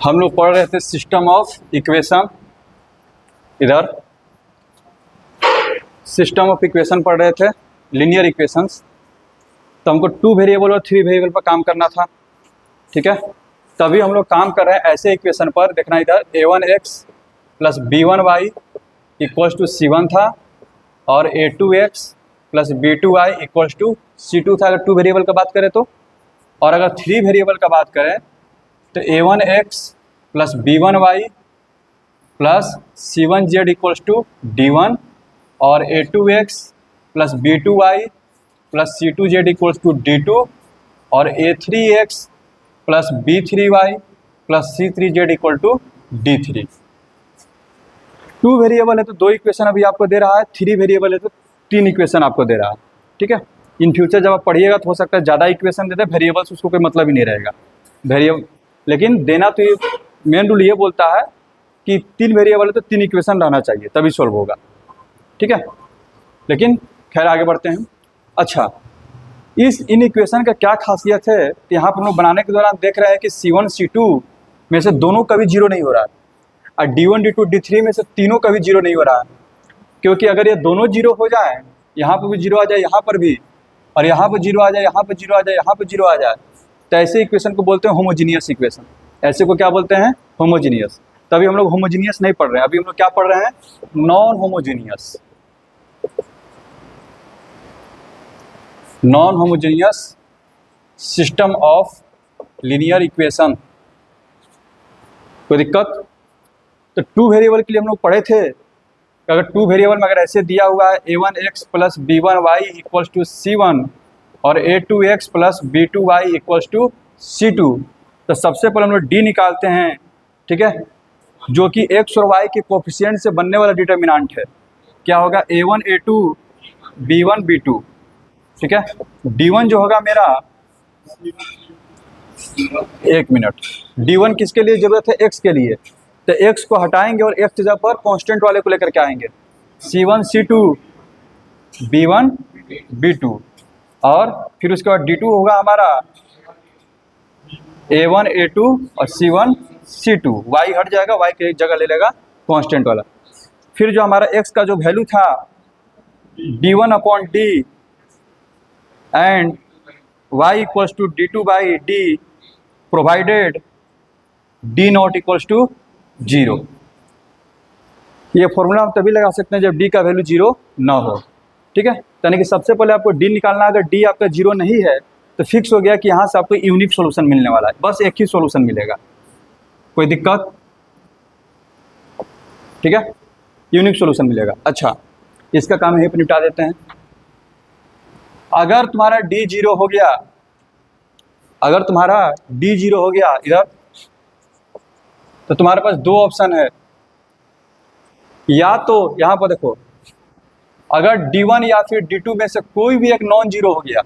हम लोग पढ़ रहे थे सिस्टम ऑफ इक्वेशन। इधर सिस्टम ऑफ इक्वेशन पढ़ रहे थे, लीनियर इक्वेशंस। तो हमको 2 वेरिएबल और 3 वेरिएबल पर काम करना था, ठीक है। तभी हम लोग काम कर रहे हैं ऐसे इक्वेशन पर। देखना इधर a1x plus b1y equals to c1 था, और a2x plus b2y equals to c2 था, अगर 2 वेरिएबल का बात करें तो। और अगर 3 वेरिएबल का बात करें तो a1x plus b1y plus c1z equals to d1, और a2x plus b2y plus c2z equals to d2, और a3x plus b3y plus c3z equal to d3। 2 variable है तो 2 इक्वेशन अभी आपको दे रहा है, 3 वेरिएबल है तो 3 इक्वेशन आपको दे रहा है, ठीक है। इन फ्यूचर जब आप पढ़िएगा तो हो सकता है ज़्यादा इक्वेशन देते, वेरिएबल्स उसको कोई मतलब ही नहीं रहेगा वेरिएबल, लेकिन देना तो ये मेन रूल ये बोलता है कि 3 वेरिएबल है तो 3 इक्वेशन रहना चाहिए, तभी सॉल्व होगा, ठीक है। लेकिन खैर आगे बढ़ते हैं। अच्छा, इन इक्वेशन का क्या खासियत है, तो यहाँ पर हम लोग बनाने के दौरान देख रहे हैं कि C1 C2 में से दोनों कभी जीरो नहीं हो रहा है, और D1 D2 D3 में से तीनों कभी जीरो नहीं हो रहा है। क्योंकि अगर ये दोनों जीरो हो जाए, यहाँ पर भी जीरो आ जाए, यहाँ पर भी, और यहाँ पर जीरो आ जाए, यहाँ पर जीरो आ जाए, यहाँ पर जीरो आ जाए, तो ऐसे इक्वेशन को बोलते हैं होमोजीनियस इक्वेशन। ऐसे को क्या बोलते हैं? होमोजीनियस। तभी हम लोग होमोजीनियस नहीं पढ़ रहे हैं, अभी हम लोग क्या पढ़ रहे हैं? Non homogeneous. Non homogeneous system of linear equation. कोई दिक्कत? तो 2 वेरिएबल के लिए हम लोग पढ़े थे, अगर 2 वेरिएबल में अगर ऐसे दिया हुआ है a1x plus b1y equals to c1 और a2x plus b2y equals to c2, तो सबसे पहले हम लोग d निकालते हैं, ठीक है, जो कि x और y के कोफिशिएंट से बनने वाला डिटर्मिनेंट है। क्या होगा? a1 a2 b1 b2, ठीक है। d1 जो होगा मेरा, एक मिनट, d1 किसके लिए जरूरत है? x के लिए। तो x को हटाएंगे और x की जगह पर कांस्टेंट वाले को लेकर के आएंगे, c1 c2 b1 b2, और फिर उसके बाद d2 होगा हमारा a1 a2 और c1 c2। y हट जाएगा, y की जगह ले लेगा कांस्टेंट वाला। फिर जो हमारा x का जो वैल्यू था d1 upon d and y equals to d2 by d provided d not equals to 0। ये फॉर्मूला हम तभी लगा सकते हैं जब d का वैल्यू 0 ना हो, ठीक है। यानी कि सबसे पहले आपको d निकालना, अगर d आपका 0 नहीं है तो फिक्स हो गया कि यहाँ से आपको यूनिक सॉल्यूशन मिलने वाला है, बस एक ही सॉल्यूशन मिलेगा। कोई दिक्कत? ठीक है, यूनिक सॉल्यूशन मिलेगा। अच्छा, इसका काम यहीं पर निपटा देते हैं। अगर तुम्हारा d 0 हो गया, अगर तुम्हारा d 0 हो गया इधर, तो तुम्हारे पास 2 ऑप्शन है। या तो यहाँ पर देखो, अगर d1 या फिर d2 में से कोई भी एक नॉन जीरो हो गया,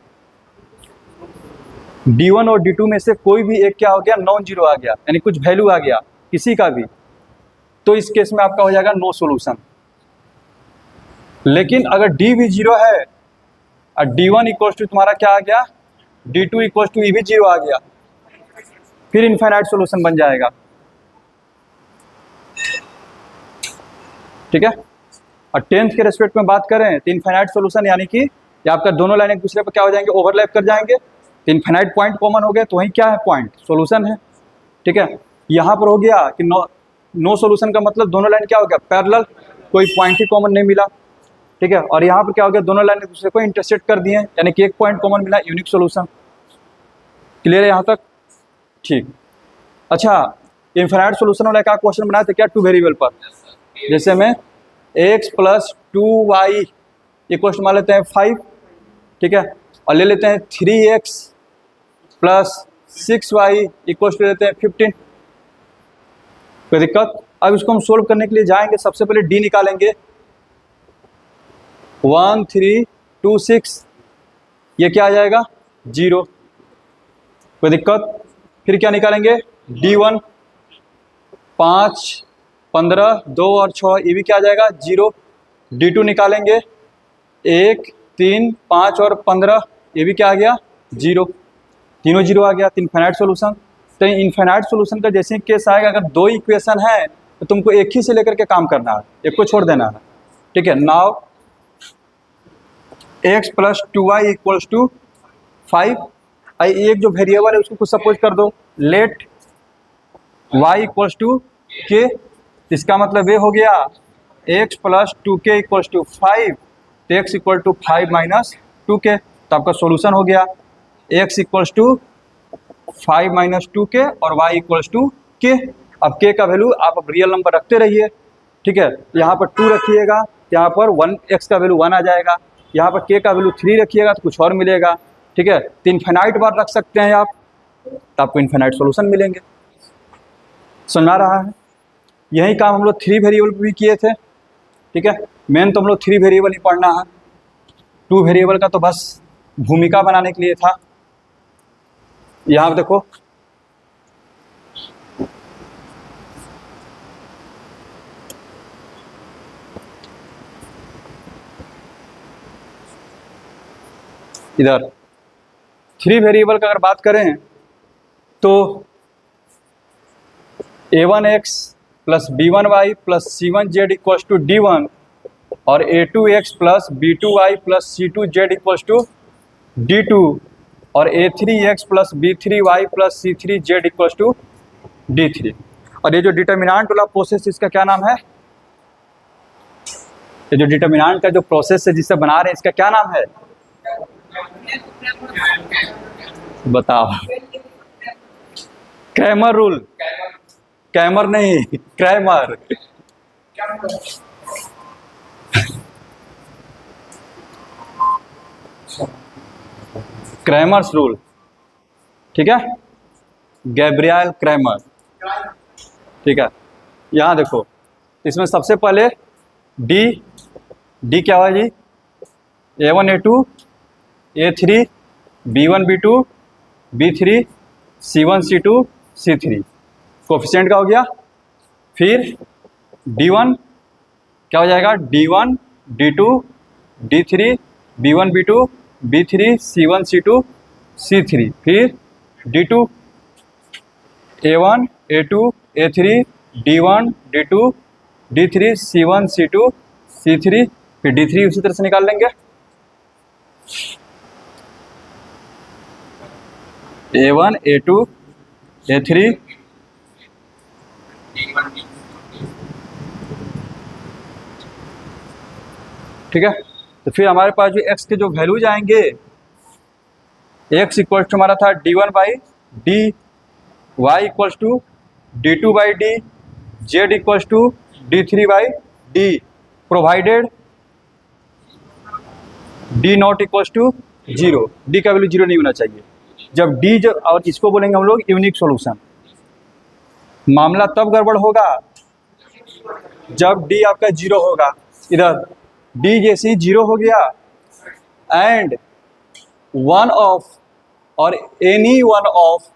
d1 और d2 में से कोई भी एक क्या हो गया? नॉन जीरो आ गया, यानी कुछ वैल्यू आ गया किसी का भी, तो इस केस में आपका हो जाएगा नो सॉल्यूशन। लेकिन अगर d भी 0 है और d1 इक्वल्स टू तुम्हारा क्या आ गया? d2 इक्वल्स टू भी 0 आ गया, फिर इनफाइनाइट सॉल्यूशन बन जाएगा, ठीक है। और 10th के रेस्पेक्ट में बात करें तो इनफाइनाइट सॉल्यूशन यानी कि ये आपका दोनों लाइन एक दूसरे पर क्या हो जाएंगे? ओवरलैप कर जाएंगे, तो इनफाइनाइट पॉइंट कॉमन हो गए, तो वही क्या है? पॉइंट सॉल्यूशन है, ठीक है। यहाँ पर हो गया कि नो सॉल्यूशन का मतलब दोनों लाइन क्या हो गया? पैरेलल, कोई पॉइंट ही कॉमन नहीं मिला, ठीक है। और यहाँ पर क्या हो गया? दोनों लाइन एक दूसरे को इंटरसेक्ट कर दिए, यानी कि एक पॉइंट कॉमन मिला, यूनिक सॉल्यूशन। क्लियर है यहाँ तक? ठीक। अच्छा, इनफाइनाइट सॉल्यूशन वाला क्या क्वेश्चन बनाया था क्या? 2 वेरिएबल पर, जैसे में x प्लस 2y इक्वल मान लेते हैं 5, ठीक है, और ले लेते हैं 3x प्लस 6y इक्वल ले लेते हैं 15। कोई दिक्कत? अब इसको हम सोल्व करने के लिए जाएंगे, सबसे पहले d निकालेंगे, 1 3 2 6, ये क्या आ जाएगा? 0। कोई दिक्कत? फिर क्या निकालेंगे? d1 5 15 2 और 6, ये भी क्या आ जाएगा? 0। d2 निकालेंगे, 1 3 5 और 15, ये भी क्या आ गया? 0। तीनों 0 आ गया, तो इनफाइनाइट सॉल्यूशन। तो इनफाइनाइट सोल्यूशन का जैसे केस आएगा, अगर दो इक्वेशन है तो तुमको एक ही से लेकर के काम करना है, एक को छोड़ देना है। ठीक है, now x plus 2y equals to 5, एक जो वेरिएबल है उसको कुछ सपोज कर दो, let y equals to k, इसका मतलब ये हो गया x plus 2k equals to 5, तो x equal to 5 minus 2k, तो आपका सॉल्यूशन हो गया x equals to 5 minus 2k और y इक्वल्स टू k। अब k का वैल्यू आप अब रियल नंबर रखते रहिए। ठीक है, यहाँ पर 2 रखिएगा, यहाँ पर 1 x का वैल्यू 1 आ जाएगा, यहाँ पर k का वैल्यू 3 रखिएगा तो कुछ और मिलेगा। ठीक है, तो इनफाइनाइट बार रख सकते हैं आप, तो आपको इनफाइनाइट सॉल्यूशन मिलेंगे। समझ आ रहा है? यही काम हम लोग 3 वेरिएबल पर भी किए थे। ठीक है, मेन तो हम लोग 3 वेरिएबल ही पढ़ना है, 2 वेरिएबल का तो बस भूमिका बनाने के लिए था। यहाँ देखो, इधर 3 वेरिएबल का अगर बात करें तो a1x plus b1y plus c1z equals to d1 और a2x plus b2y plus c2z equals to d2 और a3x plus b3y plus c3z equals to d3। और ये जो डिटर्मिनेंट वाला प्रोसेस, इसका क्या नाम है? ये जो डिटर्मिनेंट का जो प्रोसेस है जिसे बना रहे हैं, इसका क्या नाम है? बताओ। Cramer rule. क्रैमर नहीं, क्रैमर। Cramer's rule. ठीक है, गैब्रियल क्रैमर। ठीक है, यहाँ देखो, इसमें सबसे पहले डी क्या हुआ जी? a1 a2 a3 b1 b2 b3 c1 c2 c3 coefficient का हो गया। फिर d1 क्या हो जाएगा? d1 d2 d3 b1 b2 b3 c1 c2 c3। फिर d2 a1 a2 a3 d1 d2 d3 c1 c2 c3। फिर d3 उसी तरह से निकाल लेंगे, a1 a2 a3 ठीक है। तो फिर हमारे पास जो x के जो वैल्यूज आएंगे, x इक्वल्स टू हमारा था d1 by d, y equals to d2 by d, z equals to d3 by d, provided d not equals to 0, d का वैल्यू 0 नहीं होना चाहिए। जब d जब, और इसको बोलेंगे हम लोग यूनिक सॉल्यूशन। मामला तब गड़बड़ होगा जब d आपका 0 होगा। इधर d जैसे ही 0 हो गया एंड वन ऑफ और any one of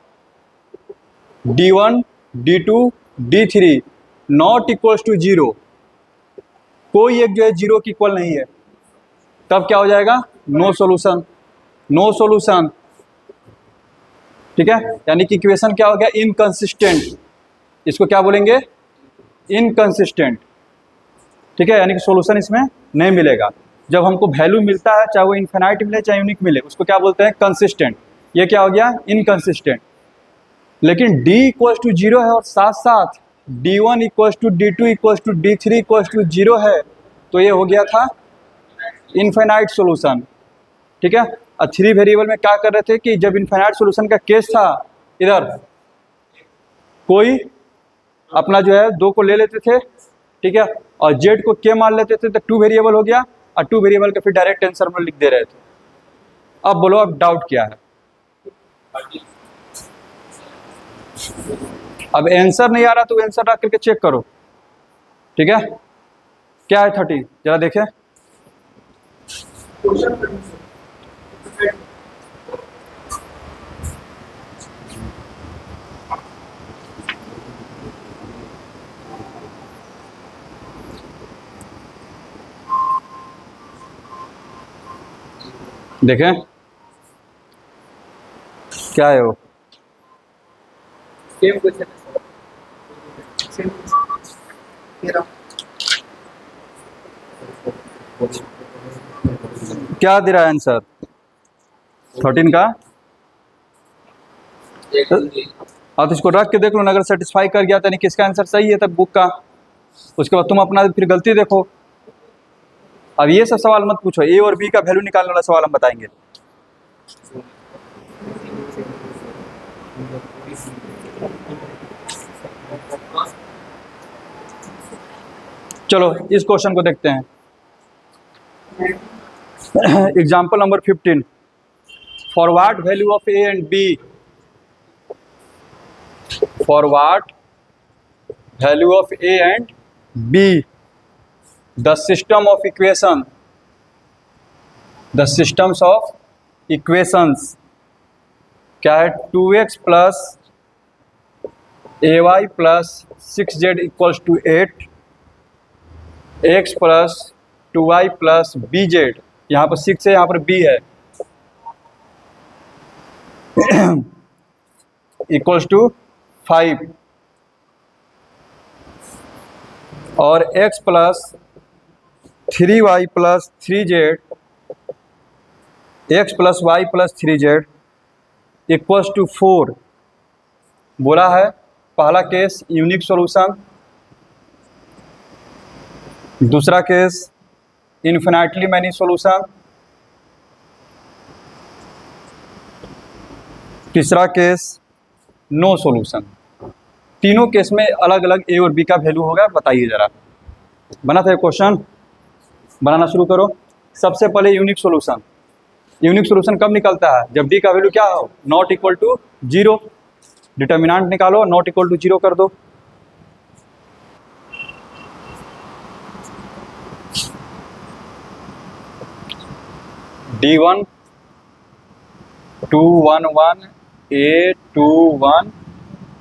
d1 d2 d3 not equals to 0, कोई एक जो है 0 की इक्वल नहीं है, तब क्या हो जाएगा? No solution. No solution. ठीक है, यानी कि इक्वेशन क्या हो गया? इनकंसिस्टेंट। इसको क्या बोलेंगे? इनकंसिस्टेंट। ठीक है, यानी कि सॉल्यूशन इसमें नहीं मिलेगा। जब हमको वैल्यू मिलता है, चाहे वो इनफिनाइट मिले चाहे यूनिक मिले, उसको क्या बोलते हैं? कंसिस्टेंट। ये क्या हो गया? इनकंसिस्टेंट। लेकिन d इक्वल्स टू 0 है और साथ साथ d1 equals to d2 equals to d3 equals to 0 है, तो ये हो गया था इनफिनाइट सॉल्यूशन। ठीक है, और 3 वेरिएबल में क्या कर रहे थे कि जब इनफिनाइट सॉल्यूशन का केस था, इधर कोई अपना जो है 2 को ले लेते थे, ठीक है, और z को k मान लेते थे, तो 2 वेरिएबल हो गया, और 2 वेरिएबल का फिर डायरेक्ट आंसर में लिख दे रहे थे। अब बोलो, अब डाउट क्या है? अब आंसर नहीं आ रहा तो आंसर रख करके चेक करो। ठीक है, क्या है 30? जरा देखें। देखें क्या है वो? सेम क्वेश्चन सेम तेरा क्या दे रहा है आंसर 13 का? आप इसको रख के देख लो ना, अगर सेटिस्फाई कर गया तो नहीं किसका आंसर सही है तब बुक का, उसके बाद तुम अपना फिर गलती देखो। अब ये सब सवाल मत पूछो, ए और बी का वैल्यू निकालने वाला सवाल हम बताएंगे। चलो इस क्वेश्चन को देखते हैं। Example number 15, for what value of a and b, for what value of a and b the system of equation, the systems of equations क्या है, 2x plus a y plus 6z equals to 8, x plus 2y plus b z, यहाँ पर 6 है यहाँ पर b है, equals to 5, और x plus 3y plus 3z, x plus y plus 3z equals to 4। बोला है पहला केस यूनिक सॉल्यूशन, दूसरा केस इन्फिनाइटली मैनी सॉल्यूशन, तीसरा केस नो सॉल्यूशन। तीनों केस में अलग अलग ए और बी का वैल्यू होगा, बताइए जरा। बना था क्वेश्चन, बनाना शुरू करो। सबसे पहले यूनिक सॉल्यूशन, यूनिक सॉल्यूशन कब निकलता है, जब डी का वैल्यू क्या हो, नॉट इक्वल टू 0। डिटर्मिनेंट निकालो, नॉट इक्वल टू 0 कर दो। D1 211 A21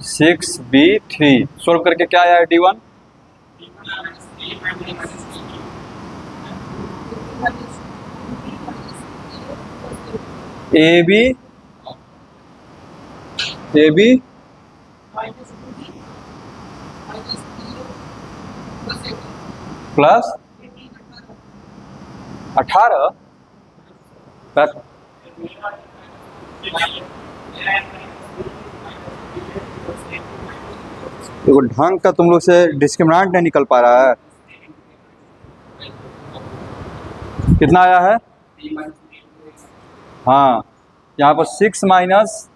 6B3 सोल्व करके क्या आया है D1, ए बी प्लस 18 देखो ढंग का तुम लोग से डिस्क्रिमिनेंट नहीं निकल पा रहा है। कितना आया है, हाँ यहाँ पर 6 माइनस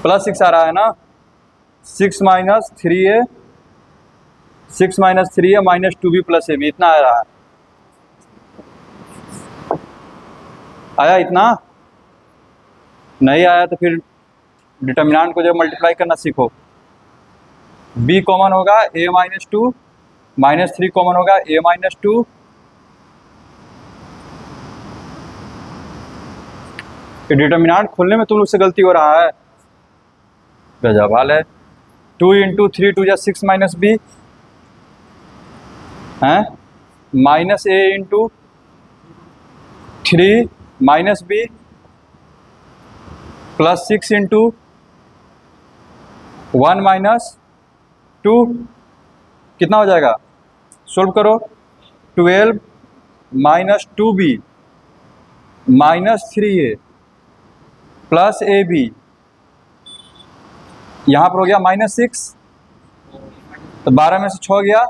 प्लस 6 आ रहा है ना, 6 minus 3a, 6 minus 3a minus 2b plus a b, इतना आ रहा है। आया इतना? नहीं आया तो फिर डिटर्मिनेंट को जब मल्टीप्लाई करना सीखो। b कॉमन होगा a माइनस 2, माइनस 3 कॉमन होगा a माइनस 2, डिटर्मिनेंट खोलने में तुम लोग से गलती हो रहा है। गजब हाल है। 2 इंटू 3 2 या 6 माइनस बी है, minus a into 3 minus b plus 6 into 1 minus 2, कितना हो जाएगा, सोल्व करो। 12 minus 2b minus 3a plus a b, यहाँ पर हो गया माइनस 6, तो 12 में से 6 गया,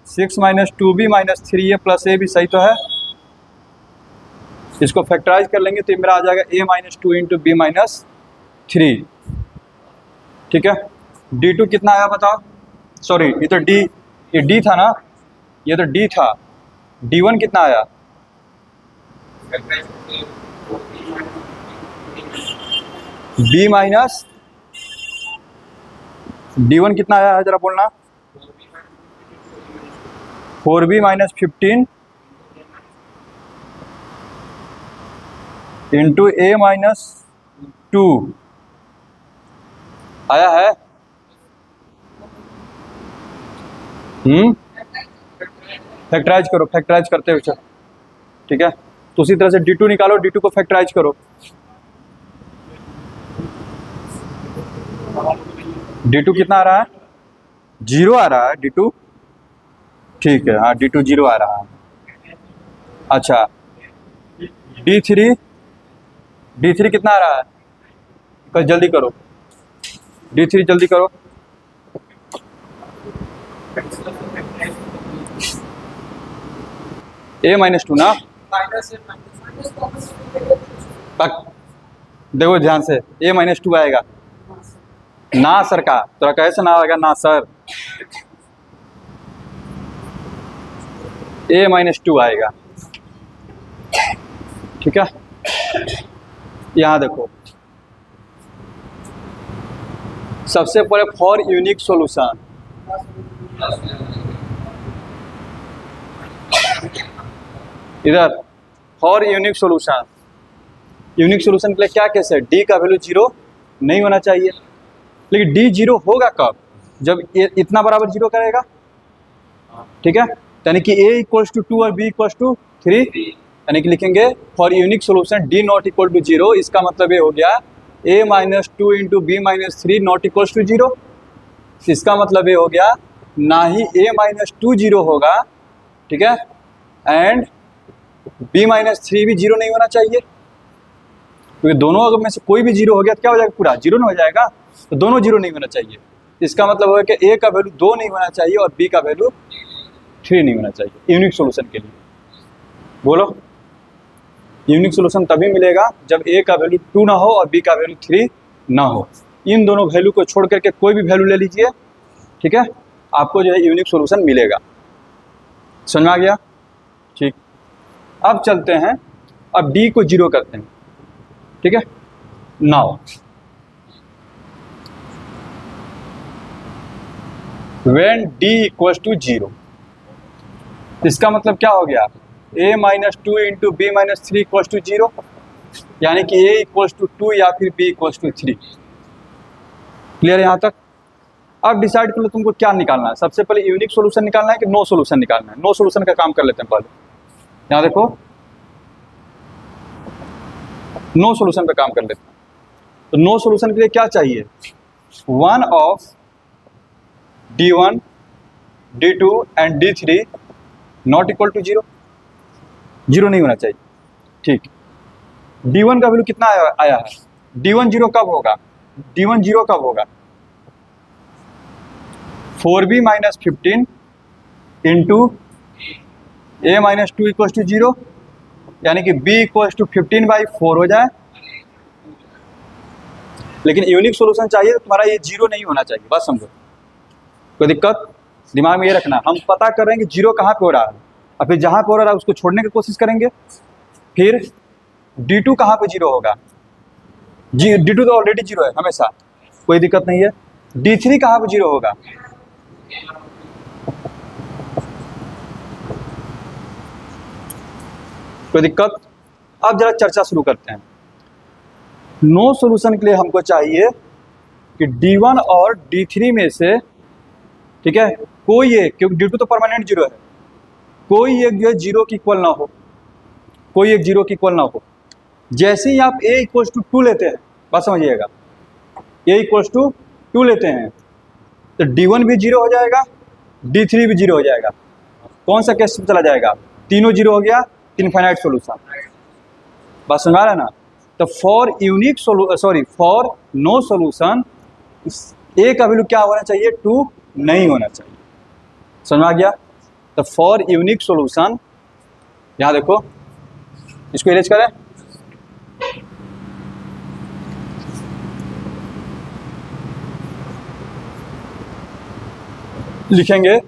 6 minus 2b minus 3a plus a b, सही तो है। इसको फैक्टराइज कर लेंगे तो मेरा आ जाएगा a minus 2 into b minus 3, ठीक है। D2 कितना आया बताओ, सॉरी ये तो D, ये D था ना, ये तो D था। D1 कितना आया, B माइनस D1 कितना आया है जरा बोलना, 4b minus 15 into a minus 2 आया है। फैक्टराइज करो, फैक्टराइज करते हुए चलो, ठीक है। तो उसी तरह से D2 निकालो, D2 को फैक्टराइज करो। D2 कितना आ रहा है? 0 आ रहा है D2। ठीक है, हाँ D2 0 आ रहा है। अच्छा D3 कितना आ रहा है? कल जल्दी करो, D3 जल्दी करो। A-2 ना? देखो ध्यान से, A-2 आएगा ना सर का, तो कैसे ना आएगा ना सर? A-2 आएगा, ठीक है। यहाँ देखो, सबसे पहले फॉर यूनिक सॉल्यूशन, इधर for unique solution, unique solution के लिए क्या केस है? D का वैल्यू 0 नहीं होना चाहिए। लेकिन D 0 होगा कब? जब ये इतना बराबर 0 करेगा, ठीक है। यानी कि A = 2 और B = 3, यानी कि लिखेंगे फॉर यूनिक सॉल्यूशन D ≠ 0। इसका मतलब ये हो गया A-2 × B-3 ≠ 0। इसका मतलब ये हो गया ना ही A-2 0 होगा, ठीक है, एंड B-3 भी 0 नहीं होना चाहिए, क्योंकि दोनों अगर में से कोई भी 0 हो गया तो क्या हो जाएगा? पूरा 0 नहीं हो जाएगा, तो दोनों 0 नहीं होना चाहिए। इसका मतलब है कि A का वैल्यू 2 नहीं होना चाहिए और B का वैल्यू 3 नहीं होना चाहिए यूनिक सॉल्यूशन के लिए। बोलो, यूनिक सॉल्यूशन तभी मिलेगा जब A का वैल्यू 2 ना हो और B का वैल्यू 3 ना हो। इन दोनों वैल्यू को छोड़ करके कोई भी वैल्यू ले लीजिए, ठीक है, आपको जो है यूनिक सॉल्यूशन मिलेगा। समझ में आ गया? ठीक, अब चलते हैं, अब D को 0 करते हैं, ठीक है। नाउ व्हेन D = 0, इसका मतलब क्या हो गया? A-2 × B-3 = 0, यानी कि A = 2 या फिर B = 3। क्लियर है यहाँ तक? अब डिसाइड कर लो तुमको क्या निकालना है। सबसे पहले यूनिक सॉल्यूशन निकालना है कि नो सॉल्यूशन निकालना है। नो सॉल्यूशन का काम कर लेते हैं पहले। यहाँ देखो, नो सॉल्यूशन पे काम कर लेते हैं। तो नो सॉल्यूशन के लिए क्या चाहिए? 1 of D1, D2 and D3 ≠ 0। 0 नहीं होना चाहिए, ठीक। D1 का वैल्यू कितना आया है? D1 0 कब होगा? D1 0 कब होगा? 4B - 15 × A-2 = 0, यानी कि B = 15/4 हो जाए। लेकिन यूनिक सॉल्यूशन चाहिए तो तुम्हारा ये 0 नहीं होना चाहिए, बात समझो। कोई दिक्कत? दिमाग में ये रखना, हम पता कर रहे हैं कि 0 कहाँ पे हो रहा है, और फिर जहाँ पे हो रहा है उसको छोड़ने की कोशिश करेंगे। फिर D2 कहाँ पे 0 होगा? जी D2 तो ऑलरेडी 0 है हमेशा, कोई दिक्कत नहीं है। D3 कहाँ पे 0 होगा? कोई दिक्कत? अब जरा चर्चा शुरू करते हैं। नो सॉल्यूशन के लिए हमको चाहिए कि D1 और D3 में से, ठीक है, कोई एक, क्योंकि D2 तो परमानेंट 0 है, कोई एक जो है 0 की इक्वल ना हो, कोई एक 0 की इक्वल ना हो। जैसे ही आप A = 2 लेते हैं, बात समझिएगा, A = 2 लेते हैं तो D1 भी 0 हो जाएगा, D3 भी 0 हो जाएगा। कौन सा केस चला जाएगा? तीनों 0 हो गया, इनफाइनाइट सॉल्यूशन। बात समझ आ रहा है ना? तो for unique for no solution A का वैल्यू क्या होना चाहिए? 2 नहीं होना चाहिए। समझ आ गया? तो फॉर यूनिक सॉल्यूशन, यहाँ देखो, इसको इरेज करें, लिखेंगे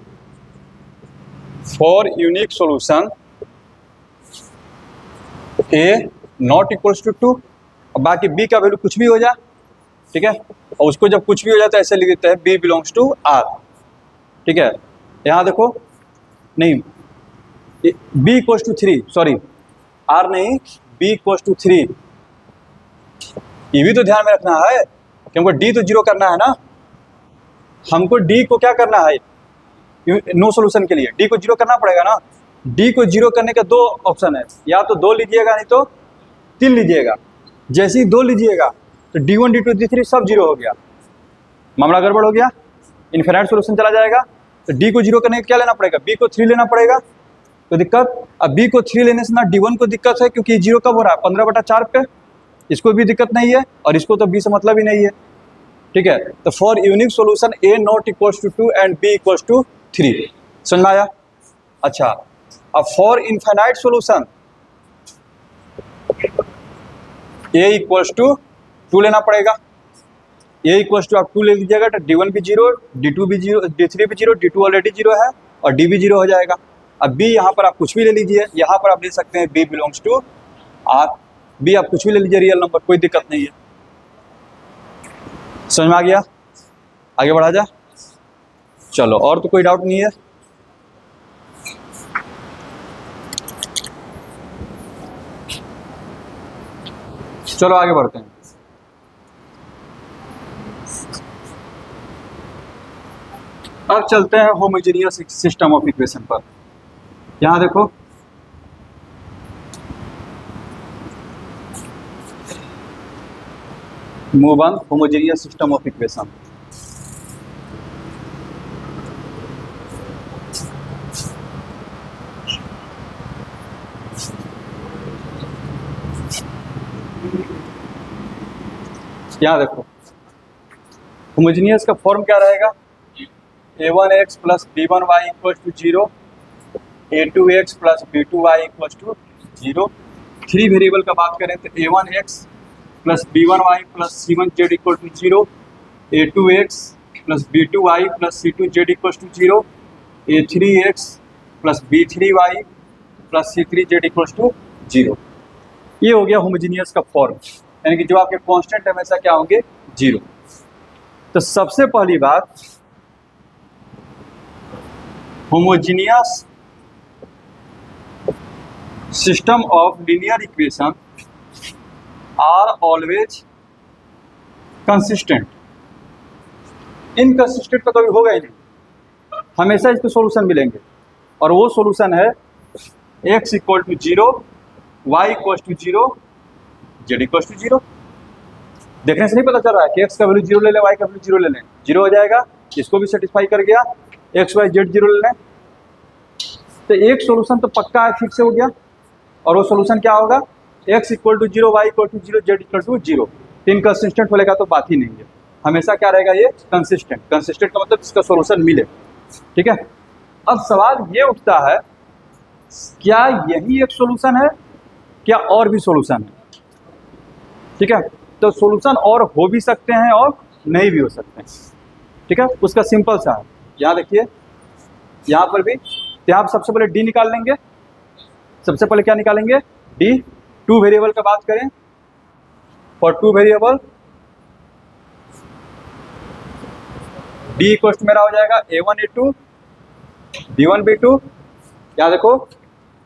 फॉर यूनिक सॉल्यूशन A ≠ 2, और बाकी B का वैल्यू कुछ भी हो जाए, ठीक है, और उसको जब कुछ भी हो जाता है ऐसे लिख देते हैं B belongs to R, ठीक है। यहाँ देखो, नहीं, B = 3, सॉरी R नहीं, B = 3। ये भी तो ध्यान में रखना है कि हमको D तो 0 करना है ना, हमको D को क्या करना है? नो सॉल्यूशन के लिए D को 0 करना पड़ेगा ना। D को 0 करने के 2 ऑप्शन है, या तो 2 लीजिएगा नहीं तो 3 लीजिएगा। जैसे ही 2 लीजिएगा तो D1, D2, D3 सब 0 हो गया, मामला गड़बड़ हो गया, इन्फिनाइट सोल्यूशन चला जाएगा। तो डी को 0 करने के क्या लेना पड़ेगा, बी को 3 लेना पड़ेगा। तो दिक्कत, अब बी को 3 लेने से ना D1 को दिक्कत है क्योंकि 0 कब हो रहा है 15/4 पे, इसको भी दिक्कत नहीं है और इसको तो बी से मतलब ही नहीं है, ठीक है। तो for unique solution a not equals to 2 and b equals to 3, समझ में आया। अच्छा, अब for infinite solution a equals to 2 लेना पड़ेगा। ए इक्वल्स टू आप 2 ले लीजिएगा तो D1 भी 0, D2 भी 0, D3 भी 0, D2 ऑलरेडी 0 है और D भी 0 हो जाएगा। अब बी यहाँ पर आप कुछ भी ले लीजिए, यहाँ पर आप ले सकते हैं b belongs to R, b आप कुछ भी ले लीजिए रियल नंबर, कोई दिक्कत नहीं है। समझ में आ गया, आगे बढ़ा जा। चलो, और तो कोई डाउट नहीं है। चलो आगे बढ़ते हैं। अब चलते हैं होमोजेनियस सिस्टम ऑफ इक्वेशन पर। यहां देखो, move on homogeneous system of equation. यहां देखो, होमोजेनियस का फॉर्म क्या रहेगा, a1x plus b1y equals to 0, a2x plus b2y equals to 0। 3 variable का बात करें तो a1x plus b1y plus c1z equal to 0, a2x plus b2y plus c2z equals to 0, a3x plus b3y plus c3z equals to 0। ये हो गया homogeneous का form, यानी कि जो आपके कांस्टेंट हमेशा क्या होंगे, 0। तो सबसे पहली बात, homogeneous system of linear equation are always consistent. Inconsistent तो कभी होगा ही नहीं, हमेशा इसके सॉल्यूशन मिलेंगे और वो सॉल्यूशन है x equal to 0, y equal to 0, z equal to 0। देखने से नहीं पता चल रहा है कि x का वैल्यू 0 ले लें, y का वैल्यू 0 ले लें, 0 हो जाएगा, इसको भी सेटिस्फाई कर गया, x y z 0 ले लें। तो एक सॉल्यूशन तो पक्का है, फिक्स हो गया, और वो सॉल्यूशन क्या होगा, x equal to 0, y equal to 0, z equal to 0। Inconsistent होने का तो बात ही नहीं है, हमेशा क्या रहेगा, ये कंसिस्टेंट। कंसिस्टेंट का मतलब इसका सॉल्यूशन मिले, ठीक है। अब सवाल ये उठता है, क्या यही एक सॉल्यूशन है, क्या और भी सॉल्यूशन है, ठीक है। तो सॉल्यूशन और हो भी सकते हैं और नहीं भी हो सकते हैं, ठीक है। उसका सिंपल सा है, यहाँ देखिए, यहाँ पर भी, तो आप सबसे पहले डी निकाल लेंगे। सबसे पहले क्या निकालेंगे, डी। 2 वेरिएबल का बात करें, for 2 variable D equal to मेरा हो जाएगा a1 a2 b1 b2। यहाँ देखो,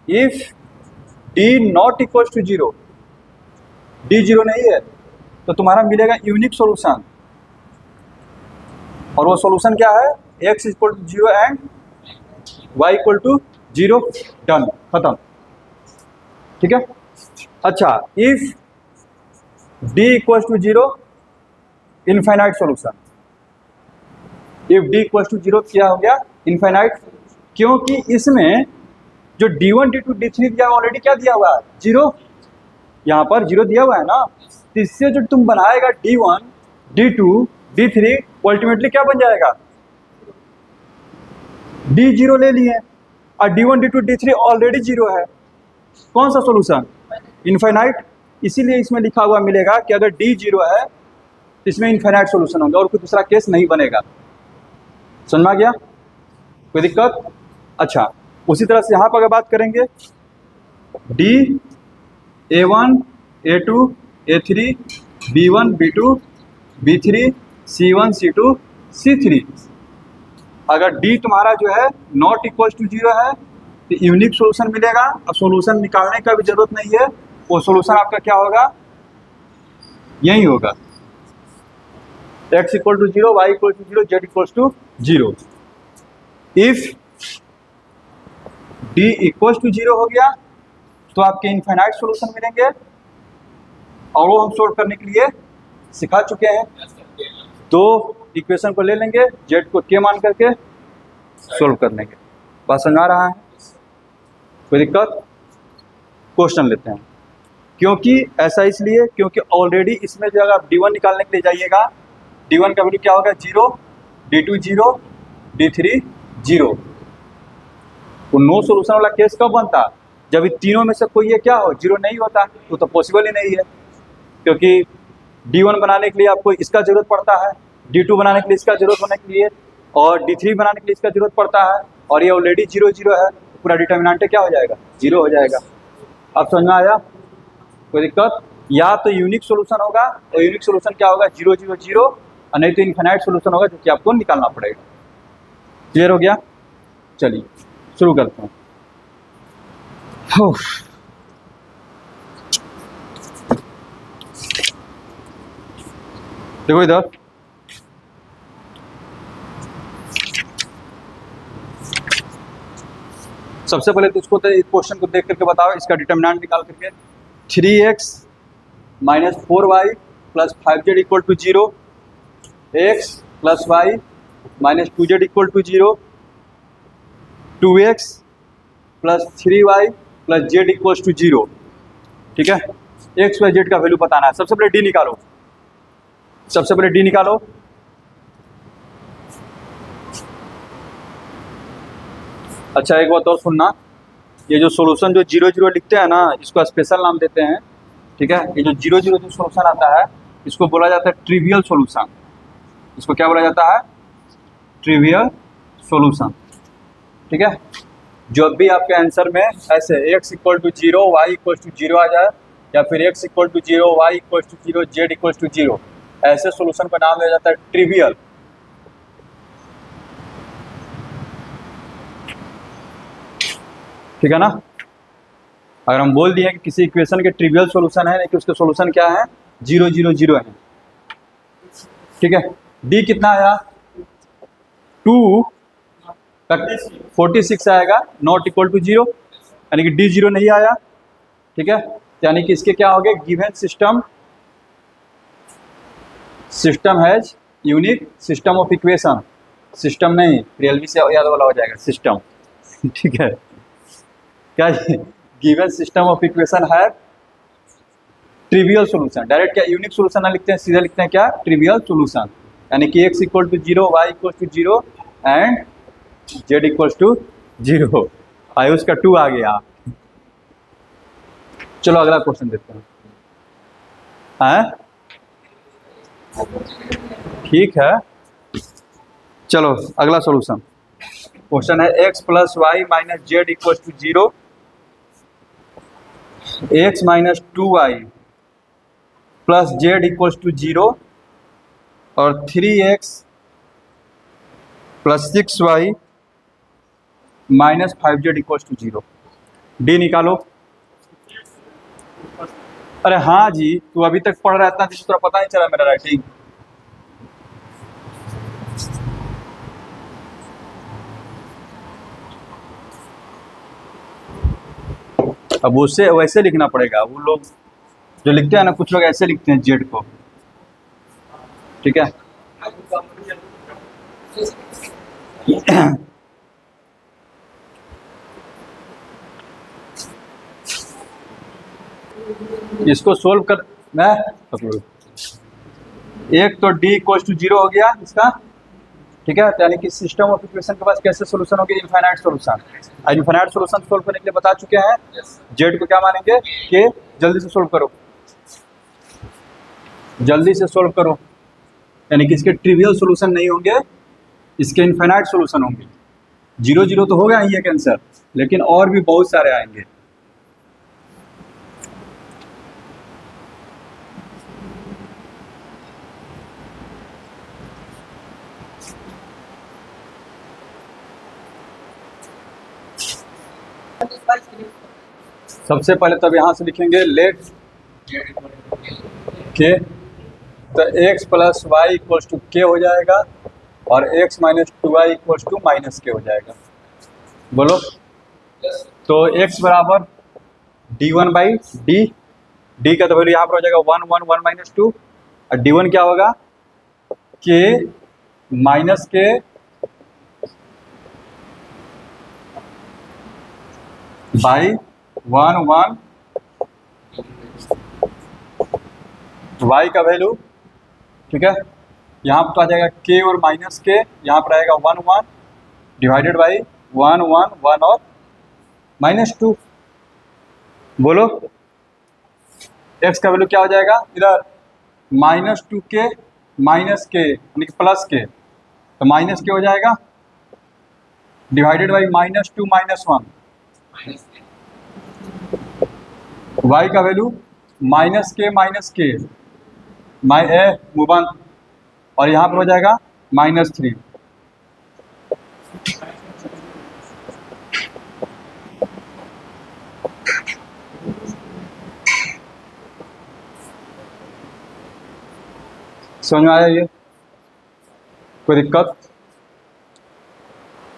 if D not equal to 0, D 0 नहीं है, तो तुम्हारा मिलेगा यूनिक सॉल्यूशन, और वो सॉल्यूशन क्या है, x equal to 0 and y equal to 0, done, खत्म, ठीक है। अच्छा, if d equal to 0, infinite solution. If d equal to 0 क्या हो गया, इनफाइनाइट, क्योंकि इसमें जो d1 d2 d3 दिया हुआ ऑलरेडी क्या दिया हुआ है, 0, यहाँ पर 0 दिया हुआ है ना। तो इससे जो तुम बनाएगा d1 d2 d3, अल्टीमेटली क्या बन जाएगा, d0 ले लिए और d1 d2 d3 ऑलरेडी 0 है। कौन सा सॉल्यूशन, इनफाइनाइट। इसीलिए इसमें लिखा हुआ मिलेगा कि अगर d0 है तो इसमें इनफाइनाइट सॉल्यूशन होगा और कोई दूसरा केस नहीं बनेगा। समझ में आ गया, कोई दिक्कत। अच्छा, उसी तरह से यहाँ पर अगर बात करेंगे, d a1 a2 a3 b1 b2 b3 c1 c2 c3, अगर d तुम्हारा जो है नॉट इक्वल टू 0 है तो यूनिक सॉल्यूशन मिलेगा, और सॉल्यूशन निकालने का भी जरूरत नहीं है, वो सॉल्यूशन आपका क्या होगा, यही होगा, x equal to 0, y equal to 0, z equal to 0। If d equal to 0 हो गया तो आपके इनफाइनाइट सॉल्यूशन मिलेंगे, और वो हम सोल्व करने के लिए सिखा चुके हैं। तो इक्वेशन को ले लेंगे, जेड को के मान करके सोल्व कर लेंगे। बात समझ आ रहा है? कोई दिक्कत? क्वेश्चन लेते हैं। क्योंकि ऐसा इसलिए क्योंकि ऑलरेडी इसमें जो अगर आप D1 निकालने के लिए जाइएगा, D1 का वैल्यू क्या होगा? 0, D2 0, D3 0। तो नो सोल्यूशन वाला केस कब बनता? जब इन तीनों में से कोई ये क्या हो, 0 नहीं होता, तो पॉसिबल ही नहीं है। क्योंकि D1 बनाने के लिए आपको इसका जरूरत पड़ता है, D2 बनाने के लिए इसका जरूरत होने के लिए, और D3 बनाने के लिए इसका जरूरत पड़ता है, और ये ऑलरेडी 0 0 है, तो पूरा डिटर्मिनेंट क्या हो जाएगा? 0 हो जाएगा। अब समझ में आया? कोई दिक्कत? या तो यूनिक सोल्यूशन होगा, तो यूनिक सोल्यूशन क्या होगा? 0 0 0, और नहीं तो इनफाइनाइट सोल्यूशन होगा, जो कि आपको निकालना पड़ेगा। क्लियर हो गया? चलिए शुरू करते हैं। देखो इधर, सबसे पहले तो इसको इस क्वेश्चन को देख करके बताओ, इसका डिटर्मिनेंट निकाल करके। 3x minus 4y plus 5z equal to 0, x plus y minus 2z equal to 0, 2x plus 3y plus z equal to 0। ठीक है, x y z का वैल्यू बताना है। सबसे पहले d निकालो, सबसे पहले d निकालो। अच्छा एक बात और सुनना, ये जो सोल्यूशन जो 0 0 लिखते हैं ना, इसको स्पेशल नाम देते हैं। ठीक है, ये जो 0 0 जो सोल्यूशन आता है, इसको बोला जाता है ट्रिवियल सोल्यूशन। इसको क्या बोला जाता है? Trivial solution. ठीक है, जब भी आपके आंसर में ऐसे x equal to 0, y equal to 0 आ जाए, या फिर x equal to 0, y equal to 0, z equal to 0, ऐसे सोल्यूशन का नाम दिया जाता है ट्रिवियल। ठीक है ना? अगर हम बोल दिए कि किसी इक्वेशन के ट्रिवियल सॉल्यूशन है, कि उसके सॉल्यूशन क्या है? 0 0 0 है। ठीक है, डी कितना आया? 2 46 आएगा, नॉट इक्वल टू 0, यानी कि डी 0 नहीं आया। ठीक है, यानी कि इसके क्या हो गए? Given system, system has unique system of equation. System नहीं, रियलमी से याद वाला हो जाएगा, सिस्टम। ठीक है, क्या गिवन सिस्टम ऑफ इक्वेशन है ट्रिवियल सॉल्यूशन। डायरेक्ट क्या यूनिक सॉल्यूशन ना लिखते हैं, सीधे लिखते हैं क्या? Trivial solution. यानी कि x equal to 0, y equal to 0 and z equal to 0। Ayush का 2 आ गया। चलो अगला क्वेश्चन देखते हैं। ठीक है, चलो अगला सॉल्यूशन। क्वेश्चन है x plus y minus z equal to 0, x minus 2y plus z equal to 0, और 3x plus 6y minus 5z equal to 0। D निकालो। अरे हाँ जी, तू अभी तक पढ़ रहा था, जिस तरह पता नहीं चला मेरा राइटिंग। अब उससे वैसे लिखना पड़ेगा। वो लोग जो लिखते हैं ना, कुछ लोग ऐसे लिखते हैं जेड को। ठीक है, इसको सोल्व कर मैं एक तो डी इक्वल टू 0 हो गया इसका। ठीक है, यानी कि सिस्टम ऑफ इक्वेशन के पास कैसे सोल्यूशन होगी? Infinite solution. Infinite solution solve करने के लिए बता चुके हैं, जेड को क्या मानेंगे कि जल्दी से सोल्व करो, जल्दी से सोल्व करो। यानी कि इसके ट्रिवियल सोल्यूशन नहीं होंगे, इसके इनफाइनाइट सोल्यूशन होंगे। 0 0 तो होगा ही एक आंसर, लेकिन और भी बहुत सारे आएंगे। सबसे पहले तब यहाँ से लिखेंगे लेट के, तो x plus y equal to k हो जाएगा, और x minus 2y equal to minus k हो जाएगा। बोलो, तो x बराबर d1 बाई डी, डी का तो वैल्यू यहाँ पर हो जाएगा 1 1 1 माइनस 2, और d1 क्या होगा? के माइनस के बाई 1 1 y का वैल्यू, ठीक है। यहाँ पर तो आ जाएगा k और माइनस के, यहाँ पर आएगा 1 1 डिवाइडेड बाई 1 1 1 और -2। बोलो x का वैल्यू क्या हो जाएगा, इधर -2k माइनस के यानी कि प्लस के, तो माइनस के हो जाएगा डिवाइडेड बाई -2 -1। y का वैल्यू -k मूव ऑन, और यहाँ पर हो जाएगा -3। समझ में आया ये, कोई दिक्कत?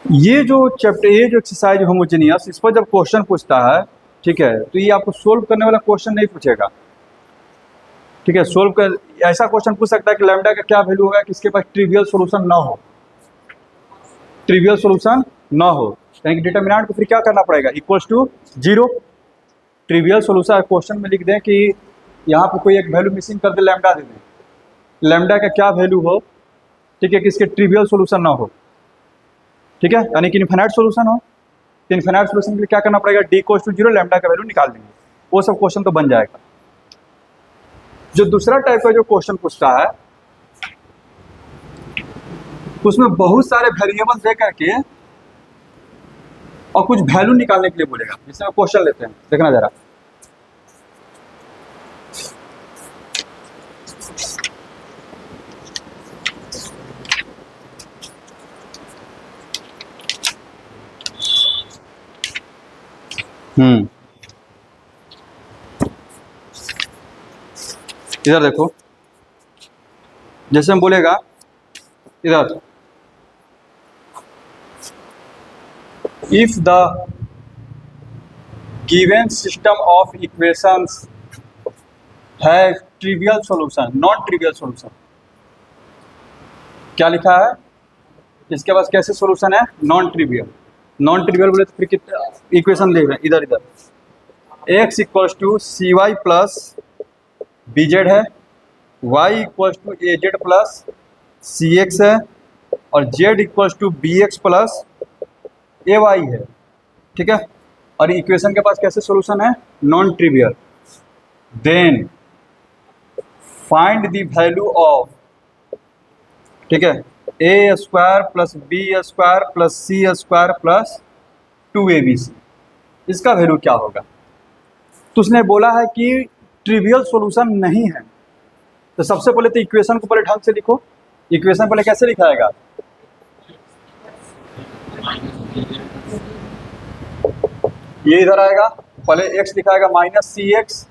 ये जो चैप्टर, ये जो एक्सरसाइज होमोजेनियस, इस पर जब क्वेश्चन पूछता है, ठीक है, तो ये आपको सोल्व करने वाला क्वेश्चन नहीं पूछेगा, ठीक है। सोल्व कर ऐसा क्वेश्चन पूछ सकता है कि लैम्डा का क्या वैल्यू होगा कि इसके पास ट्रिवियल सॉल्यूशन ना हो, ट्रिवियल सॉल्यूशन ना हो, यानी कि डिटरमिनेंट को फिर क्या करना पड़ेगा, equals to 0। Trivial solution question में लिख दें कि यहाँ पर कोई एक वैल्यू मिसिंग कर दे, लैम्डा दे दें, लैम्डा का क्या वैल्यू हो, ठीक है, कि इसके ट्रिवियल सॉल्यूशन ना हो, ठीक है, यानी कि इनफाइनाइट सॉल्यूशन हो। तो इनफाइनाइट सॉल्यूशन के लिए क्या करना पड़ेगा, d इक्वल्स टू 0, लैम्डा का वैल्यू निकाल देंगे, वो सब क्वेश्चन तो बन जाएगा। जो दूसरा टाइप का जो क्वेश्चन पूछता है, उसमें बहुत सारे वेरिएबल दे करके और कुछ वैल्यू निकालने के लिए बोलेगा। जिसमें क्वेश्चन लेते हैं, देखना जरा। इधर देखो, जैसे हम बोलेगा इधर, if the given system of equations है trivial solution, non trivial solution, क्या लिखा है इसके पास, कैसे सॉल्यूशन है, नॉन ट्रिवियल। नॉन ट्रिवियल बोले तो फिर कितना इक्वेशन देख रहे हैं, इधर इधर x equals to c y plus b z है, y equals to a z plus c x है, और z equals to b x plus a y है, ठीक है। और इक्वेशन के पास कैसे सॉल्यूशन है, non trivial. Then find the value of, ठीक है, a square plus b square plus c square plus 2abc, इसका वैल्यू क्या होगा। तो उसने बोला है कि ट्रिवियल सॉल्यूशन नहीं है, तो सबसे पहले तो इक्वेशन को पहले ढंग से लिखो। इक्वेशन पहले कैसे लिखाएगा, ये इधर आएगा, पहले x लिखाएगा -cx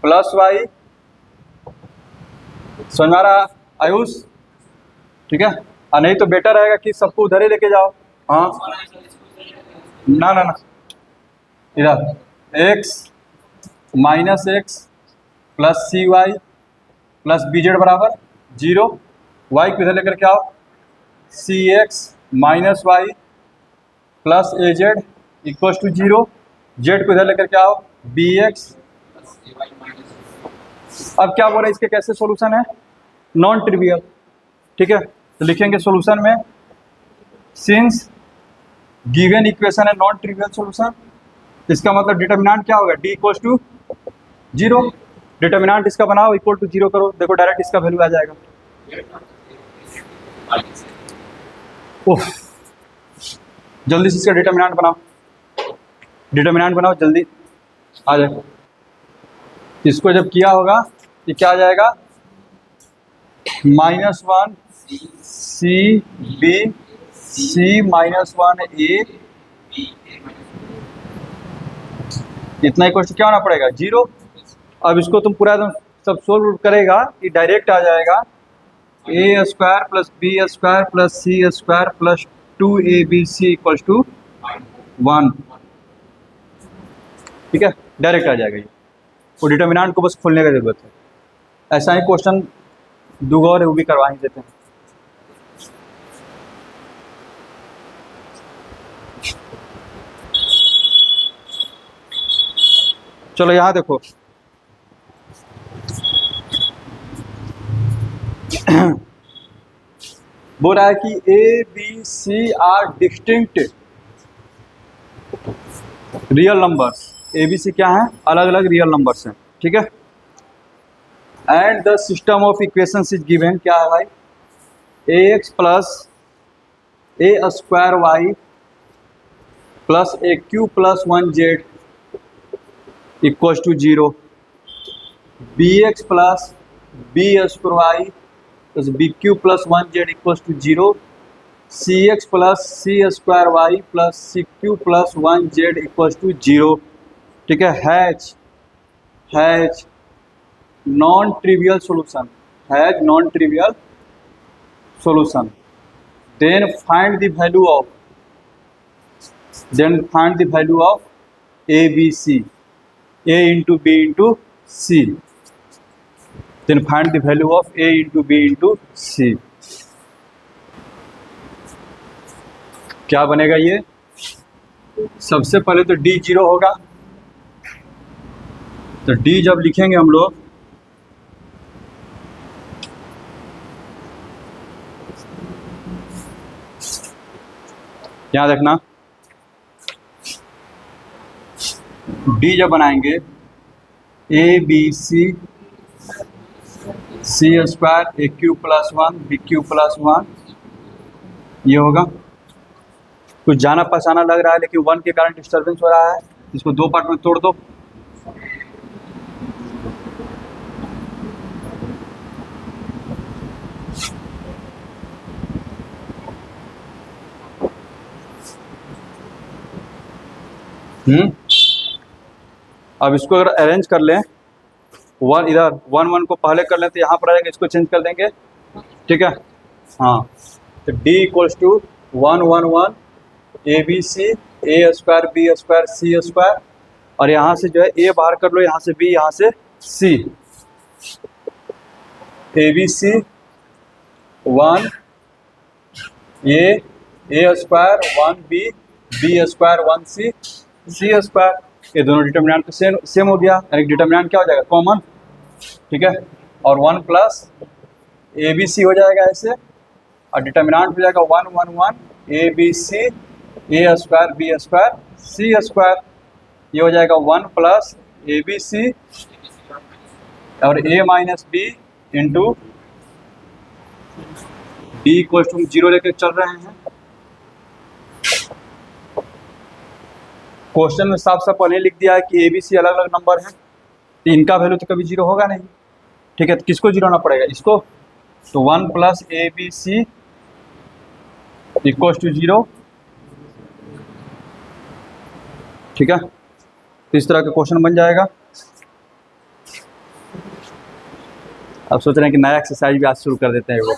प्लस वाई, समझ में आ रहा आयुष, ठीक है। और नहीं तो बेटर रहेगा कि सबको उधर ही लेके जाओ। हाँ ना ना ना, इधर x -x plus c y plus b z बराबर 0, y को इधर लेकर के आओ, c x minus y plus a z equals to 0, जेड को इधर लेकर के आओ, बी एक्स। अब क्या बोल रहे हैं, इसके कैसे सॉल्यूशन है, नॉन ट्रिवियल, ठीक है। तो लिखेंगे सॉल्यूशन में, सिंस गिवन इक्वेशन है नॉन ट्रिवियल सॉल्यूशन, इसका मतलब डिटरमिनेंट क्या होगा, d इक्वल्स टू 0। डिटरमिनेंट इसका बनाओ, इक्वल टू 0 करो, देखो डायरेक्ट इसका वैल्यू आ जाएगा। ओह, जल्दी से इसका डिटरमिनेंट बनाओ, डिटरमिनेंट बनाओ जल्दी आ जाए। इसको जब किया होगा ये क्या आ जाएगा, -1 सी बी सी -1 ए, इतना इक्वल टू क्या होना पड़ेगा, 0। अब इसको तुम पूरा एकदम सब सोल्व करेगा कि डायरेक्ट आ जाएगा, a square plus b square plus c square plus 2abc equals to 1, ठीक है, डायरेक्ट आ जाएगा ये। वो डिटरमिनेंट को बस खोलने का जरूरत है। ऐसा ही क्वेश्चन 2 और है, वो भी करवा ही देते हैं। चलो यहाँ देखो, बोल रहा है कि a b c are distinct real numbers. A b c क्या है? अलग अलग रियल नंबर्स हैं, ठीक है। And the system of equations is given, क्या है भाई? A x plus a square y plus a q plus 1z equals to 0, b x plus b square y plus b q plus 1z equals to 0, c x plus c square y plus c Q plus 1z equals to 0, ठीक है। Has non trivial solution, has non trivial solution. Then find the value of a b c, a into b into c, then find the value of a into b into c। क्या बनेगा ये? सबसे पहले तो d 0 होगा, तो d जब लिखेंगे हम लोग, यहाँ देखना, d जब बनाएंगे a b c c square a q plus 1 b q plus 1, ये होगा। कुछ जाना पहचाना लग रहा है, लेकिन 1 के कारण डिस्टर्बेंस हो रहा है, इसको 2 पार्ट में तोड़ दो। अब इसको अगर अरेंज कर लें, 1 इधर 1 1 को पहले कर लें तो यहाँ पर आएगा, इसको चेंज कर देंगे, ठीक है। हाँ, तो d equals to 1 1 1 a b c a square b square c square, और यहाँ से जो है a बाहर कर लो, यहाँ से b, यहाँ से c, a b c 1 a square 1 b b square 1 c c square. ये दोनों डिटर्मिनेंट तो सेम हो गया, यानी डिटर्मिनेंट क्या हो जाएगा? कॉमन, ठीक है। और 1 प्लस ए बी सी हो जाएगा ऐसे, और डिटर्मिनेंट हो जाएगा 1 1 1 a b c a square b square c square. ये हो जाएगा 1 प्लस ए बी सी और a minus b into d equal to 0 लेकर चल रहे हैं। क्वेश्चन में साफ साफ पहले लिख दिया है कि ए बी सी अलग अलग नंबर हैं, तो इनका वैल्यू तो कभी 0 होगा नहीं, ठीक है। तो किसको 0 होना पड़ेगा? इसको। तो 1 plus a b c equals to 0, ठीक है। तो इस तरह का क्वेश्चन बन जाएगा। अब सोच रहे हैं कि नया एक्सरसाइज भी आज शुरू कर देते हैं वो।